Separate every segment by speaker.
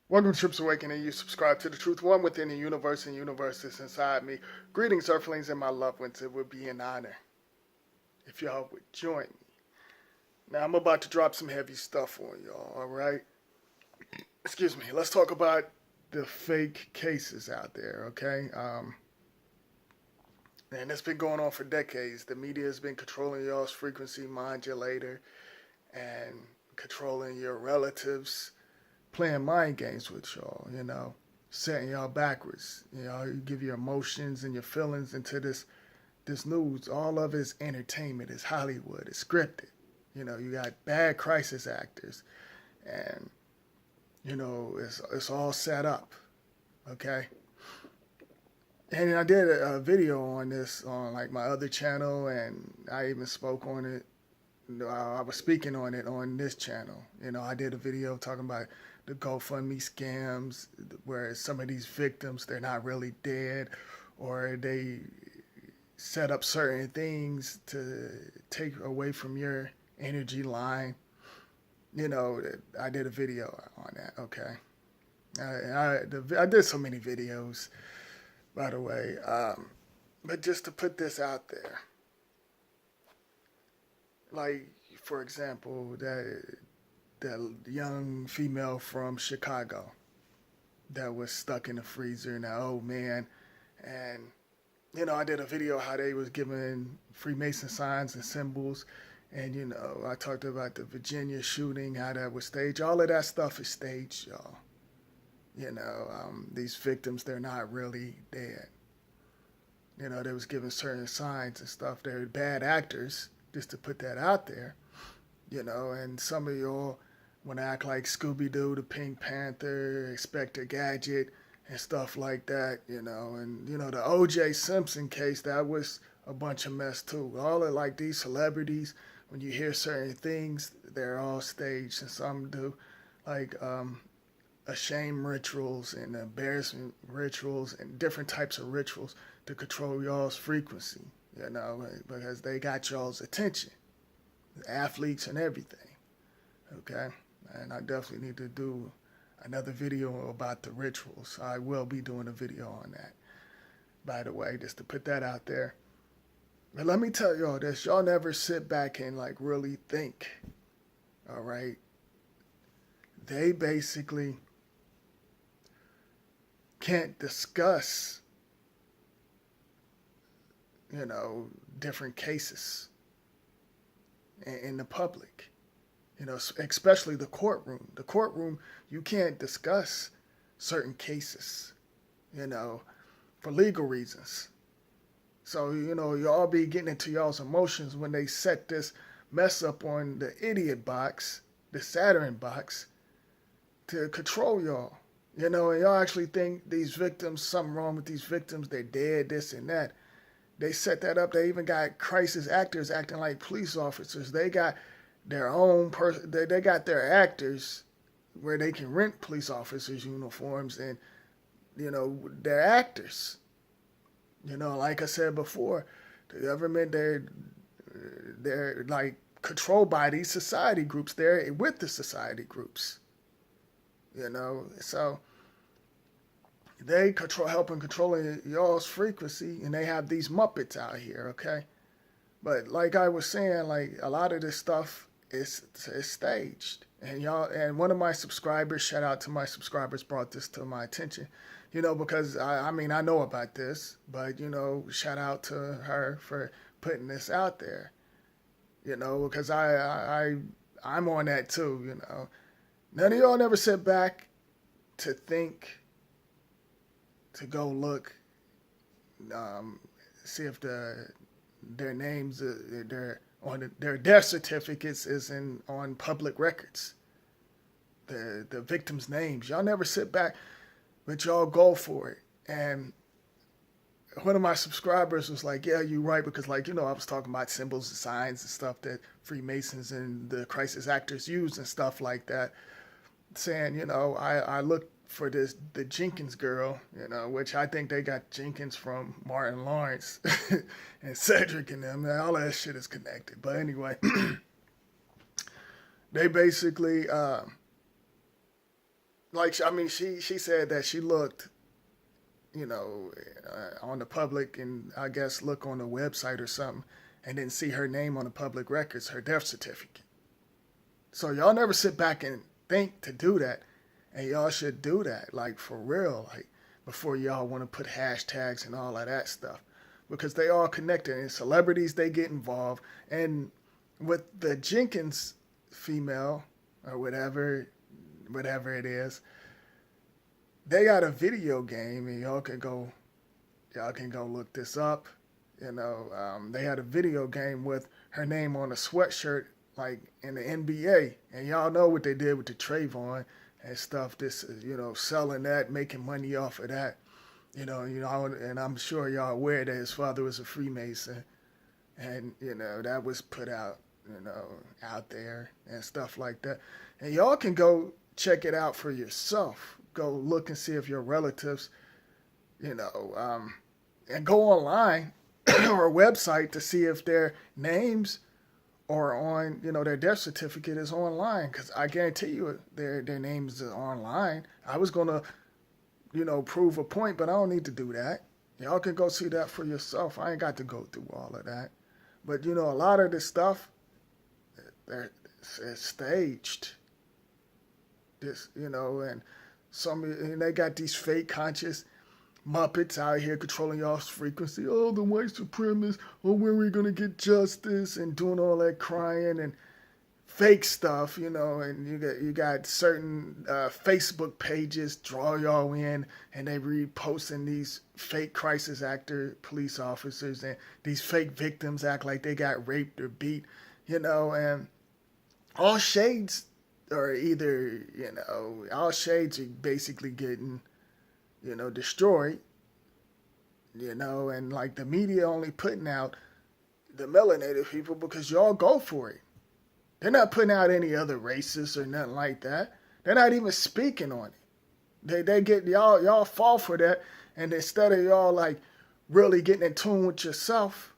Speaker 1: Welcome to Trips Awakening. You subscribe to the truth, one within the universe and universe that's inside me. Greetings, Earthlings and my loved ones. It would be an honor if y'all would join me. Now, I'm about to drop some heavy stuff on y'all, all right? Excuse me. Let's talk about the fake cases out there, okay? And it's been going on for decades. The media has been controlling y'all's frequency modulator and controlling your relatives, playing mind games with y'all, setting y'all backwards. You give your emotions and your feelings into this news. All of it is entertainment, it's Hollywood, it's scripted. You got bad crisis actors and it's all set up. Okay. And I did a video on this on like my other channel, and I even spoke on it. I was speaking on it on this channel. I did a video talking about the GoFundMe scams, where some of these victims, they're not really dead, or they set up certain things to take away from your energy line. I did a video on that. Okay, I did so many videos, by the way, but just to put this out there, like for example, that young female from Chicago that was stuck in the freezer and that old man. And, I did a video how they was giving Freemason signs and symbols. And, I talked about the Virginia shooting, how that was staged. All of that stuff is staged, y'all. These victims, they're not really dead. They was giving certain signs and stuff. They're bad actors, just to put that out there. And some of y'all want to act like Scooby Doo, the Pink Panther, Inspector Gadget, and stuff like that, And, the O.J. Simpson case, that was a bunch of mess, too. All of, like, these celebrities, when you hear certain things, they're all staged, and some do, like, shame rituals and embarrassment rituals and different types of rituals to control y'all's frequency, because they got y'all's attention, athletes and everything. Okay, and I definitely need to do another video about the rituals. I will be doing a video on that, by the way, just to put that out there. But let me tell y'all this: y'all never sit back and like really think. All right, they basically can't discuss, different cases in the public. Especially the courtroom. The courtroom, you can't discuss certain cases, for legal reasons. So, y'all be getting into y'all's emotions when they set this mess up on the idiot box, the Saturn box, to control y'all. And y'all actually think these victims, something wrong with these victims, they're dead, this and that. They set that up. They even got crisis actors acting like police officers. They got their own person. They got their actors where they can rent police officers' uniforms, and they're actors. Like I said before, the government they're like controlled by these society groups. They're with the society groups. So they helping controlling y'all's frequency, and they have these Muppets out here. Okay, but like I was saying, like a lot of this stuff is staged. And y'all, and one of my subscribers, shout out to my subscribers, brought this to my attention. Because I mean I know about this, but shout out to her for putting this out there. Because I'm on that too. None of y'all never sit back to think, to go look, see if their names, their death certificates is on public records. The victims' names. Y'all never sit back, but y'all go for it. And one of my subscribers was like, "Yeah, you're right," because I was talking about symbols and signs and stuff that Freemasons and the crisis actors use and stuff like that. Saying, I looked for the Jenkins girl, which I think they got Jenkins from Martin Lawrence and Cedric and them. All that shit is connected. But anyway, they basically like, I mean, she said that she looked, you know, on the public, and I guess look on the website or something, and didn't see her name on the public records, her death certificate. So y'all never sit back and think to do that, and y'all should do that, like for real, like before y'all want to put hashtags and all of that stuff, because they all connected, and celebrities they get involved, and with the Jenkins female or whatever it is, they got a video game, and y'all can go look this up. You know, they had a video game with her name on a sweatshirt, like in the NBA, and y'all know what they did with the Trayvon and stuff. This, you know, selling that, making money off of that. And I'm sure y'all aware that his father was a Freemason, and that was put out, out there and stuff like that. And y'all can go check it out for yourself. Go look and see if your relatives, and go online or a website to see if their names are on, their death certificate is online. Because I guarantee you their names are online. I was going to, prove a point, but I don't need to do that. Y'all can go see that for yourself. I ain't got to go through all of that. But, a lot of this stuff, it's staged. And they got these fake conscious Muppets out here controlling y'all's frequency. Oh, the white supremacists. Oh, when are we going to get justice? And doing all that crying and fake stuff, and you got certain Facebook pages draw y'all in, and they reposting these fake crisis actor police officers, and these fake victims act like they got raped or beat, and all shades are either, all shades are basically getting, destroyed, and like the media only putting out the melanated people because y'all go for it. They're not putting out any other racists or nothing like that. They're not even speaking on it. They get y'all fall for that, and instead of y'all like really getting in tune with yourself,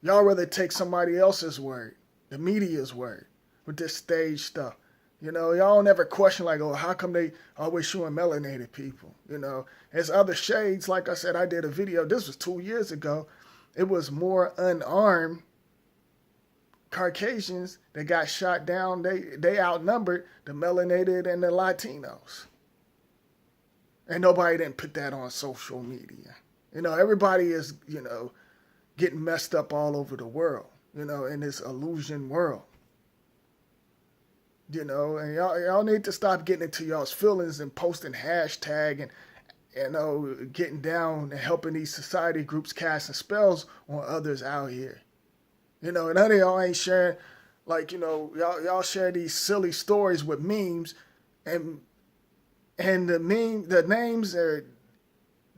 Speaker 1: y'all rather take somebody else's word, the media's word, with this stage stuff. Y'all never question like, oh, how come they always showing melanated people? There's other shades. Like I said, I did a video. This was 2 years ago. It was more unarmed Caucasians that got shot down. They outnumbered the melanated and the Latinos. And nobody didn't put that on social media. Everybody is, getting messed up all over the world, in this illusion world. And y'all need to stop getting into y'all's feelings and posting hashtag and, getting down and helping these society groups casting spells on others out here. And none of y'all ain't sharing, like, y'all share these silly stories with memes, and the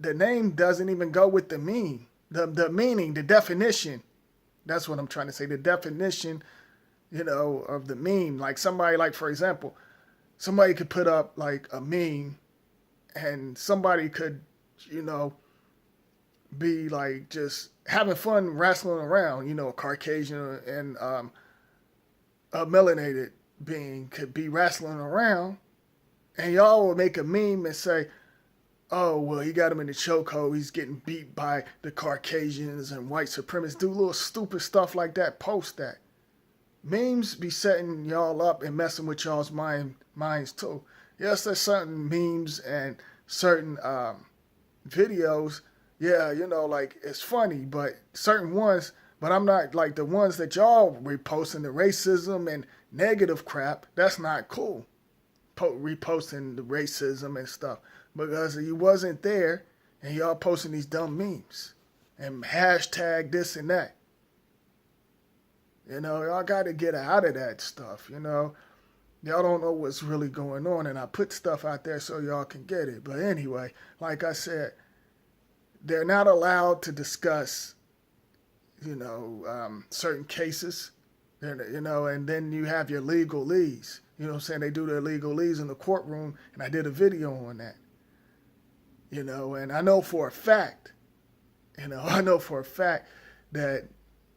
Speaker 1: name doesn't even go with the meme. The meaning, the definition. That's what I'm trying to say. The definition, of the meme. Like somebody, like for example, somebody could put up like a meme, and somebody could, be like just having fun wrestling around, a Caucasian and a melanated being could be wrestling around, and y'all will make a meme and say, oh, well, he got him in the chokehold, he's getting beat by the Caucasians and white supremacists. Do little stupid stuff like that, post that. Memes be setting y'all up and messing with y'all's minds too. Yes, there's certain memes and certain videos, yeah, like it's funny, but certain ones, but I'm not like the ones that y'all reposting the racism and negative crap. That's not cool. Reposting the racism and stuff because you wasn't there, and y'all posting these dumb memes and hashtag this and that. Y'all got to get out of that stuff. Y'all don't know what's really going on, and I put stuff out there so y'all can get it. But anyway, like I said, they're not allowed to discuss, certain cases, and then you have your legalese. You know what I'm saying? They do their legalese in the courtroom, and I did a video on that. And I know for a fact, that,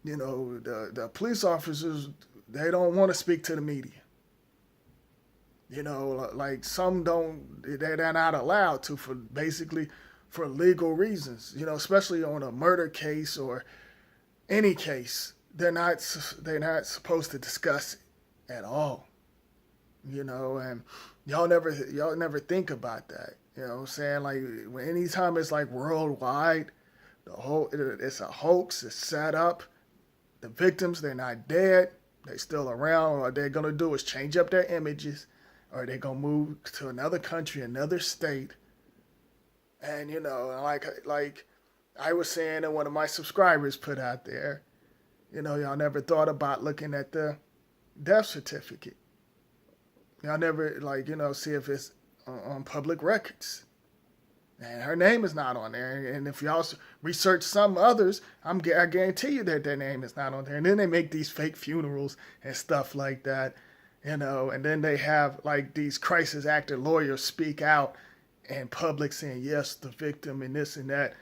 Speaker 1: the police officers, they don't want to speak to the media. You know, like some don't, they're not allowed to for basically for legal reasons. You know, especially on a murder case or any case, they're not supposed to discuss it at all. You know, and y'all never think about that. You know what I'm saying? Like when anytime it's like worldwide, it's a hoax, it's set up. The victims, they're not dead, they still around. What they're gonna do is change up their images, or they're gonna move to another country, another state. And you know, like I was saying, and one of my subscribers put out there, you know, y'all never thought about looking at the death certificate. Y'all never, like, you know, see if it's on public records. And her name is not on there. And if y'all research some others, I guarantee you that their name is not on there. And then they make these fake funerals and stuff like that, you know. And then they have like these crisis actor lawyers speak out in public saying, yes, the victim and this and that.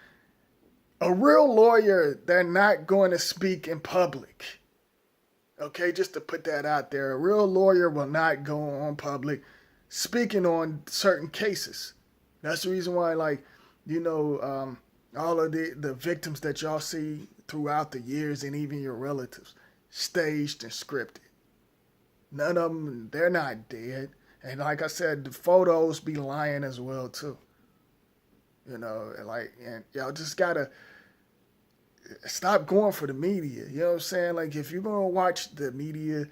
Speaker 1: A real lawyer, they're not going to speak in public. Okay, just to put that out there. A real lawyer will not go on public speaking on certain cases. That's the reason why, like, you know, all of the victims that y'all see throughout the years and even your relatives, staged and scripted. None of them, they're not dead. And like I said, the photos be lying as well, too. You know, and y'all just gotta stop going for the media. You know what I'm saying? Like, if you're gonna watch the media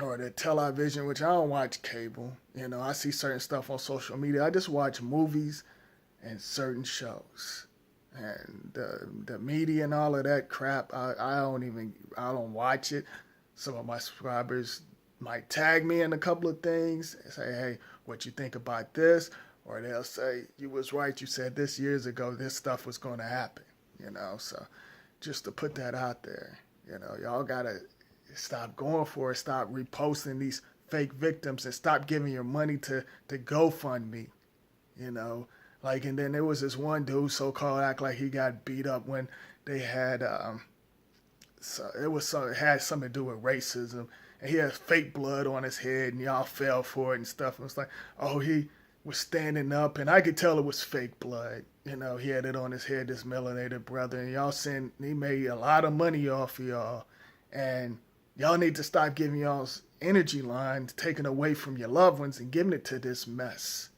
Speaker 1: or the television, which I don't watch cable, you know, I see certain stuff on social media. I just watch movies and certain shows. And the media and all of that crap, I don't watch it. Some of my subscribers might tag me in a couple of things and say, hey, what you think about this? Or they'll say, you was right, you said this years ago, this stuff was going to happen, you know. So just to put that out there, you know, y'all got to stop going for it, stop reposting these fake victims, and stop giving your money to GoFundMe, you know. Like, and then there was this one dude, so-called, act like he got beat up when they had, it had something to do with racism, and he had fake blood on his head, and y'all fell for it and stuff. It was like, oh, he was standing up, and I could tell it was fake blood. You know, he had it on his head, this melanated brother, and y'all saying he made a lot of money off of y'all, and y'all need to stop giving y'all's energy lines taken away from your loved ones and giving it to this mess,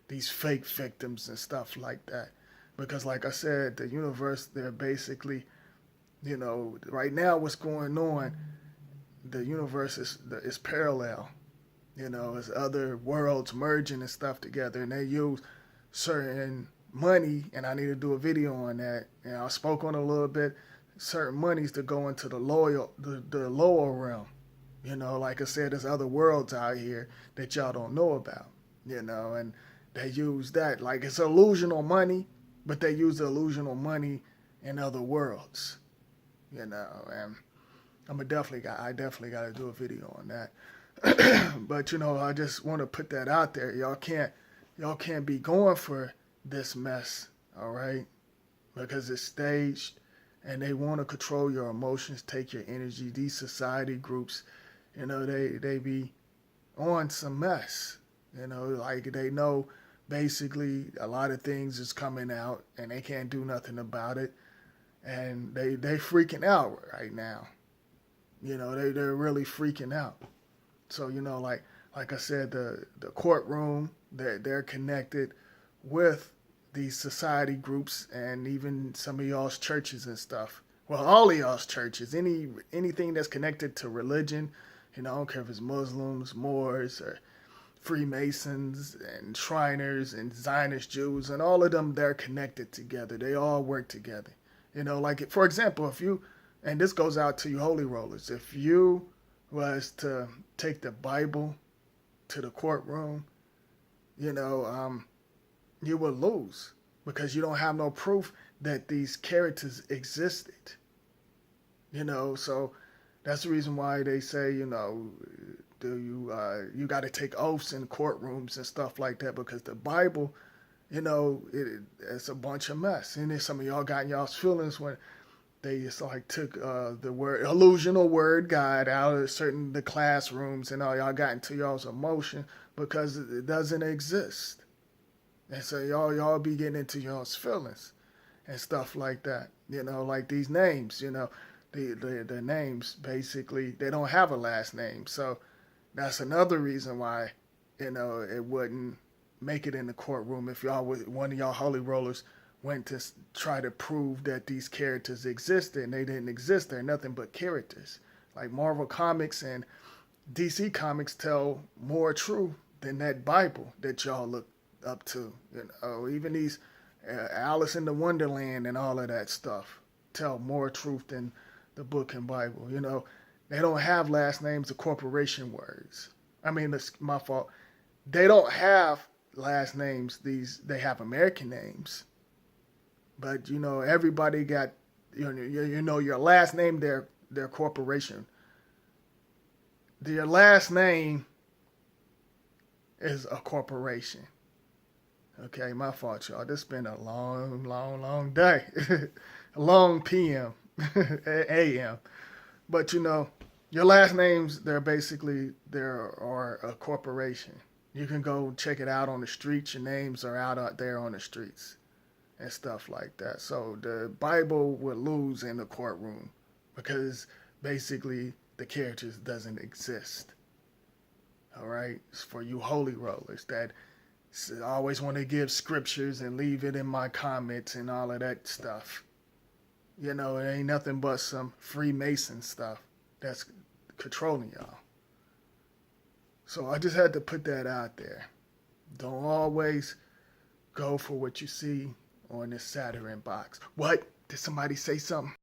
Speaker 1: these fake victims and stuff like that. Because like I said, the universe, they're basically, you know, right now what's going on, the universe is parallel. You know, as other worlds merging and stuff together, and they use certain money, and I need to do a video on that. And I spoke on it a little bit. Certain monies to go into the lower realm. You know, like I said, there's other worlds out here that y'all don't know about. You know, and they use that like it's illusional money, but they use the illusional money in other worlds. You know, and I definitely got to do a video on that. But you know, I just want to put that out there. Y'all can't be going for this mess, all right? Because it's staged, and they want to control your emotions, take your energy. These society groups, you know, they be on some mess. You know, like they know basically a lot of things is coming out, and they can't do nothing about it, and they freaking out right now. You know, they're really freaking out. So, you know, like I said, the courtroom, they're connected with these society groups and even some of y'all's churches and stuff. Well, all of y'all's churches, anything that's connected to religion, you know, I don't care if it's Muslims, Moors, or Freemasons and Shriners and Zionist Jews, and all of them, they're connected together. They all work together. You know, like, for example, if you, and this goes out to you holy rollers, if you was to take the Bible to the courtroom, you know, you would lose because you don't have no proof that these characters existed. You know, so that's the reason why they say, you know, you got to take oaths in courtrooms and stuff like that, because the Bible, you know, it's a bunch of mess. And then some of y'all got in y'all's feelings when They just like took the word illusional word God out of the classrooms and all. Y'all got into y'all's emotion because it doesn't exist. And so y'all be getting into y'all's feelings and stuff like that. Like these names, the names basically they don't have a last name. So that's another reason why, it wouldn't make it in the courtroom if one of y'all holy rollers went to try to prove that these characters existed and they didn't exist. They're nothing but characters. Like Marvel Comics and DC Comics tell more truth than that Bible that y'all look up to. Even these Alice in the Wonderland and all of that stuff tell more truth than the book and Bible. They don't have last names or corporation words. I mean, it's my fault. They don't have last names. They have American names. But everybody got your last name, their corporation. Your last name is a corporation. Okay, my fault, y'all. This has been a long, long, long day. A long PM, AM. But your last names, there are a corporation. You can go check it out on the streets. Your names are out there on the streets and stuff like that. So the Bible would lose in the courtroom because basically the characters doesn't exist. All right? It's for you holy rollers that always want to give scriptures and leave it in my comments and all of that stuff. It ain't nothing but some Freemason stuff that's controlling y'all. So I just had to put that out there. Don't always go for what you see on this Saturn box. What? Did somebody say something?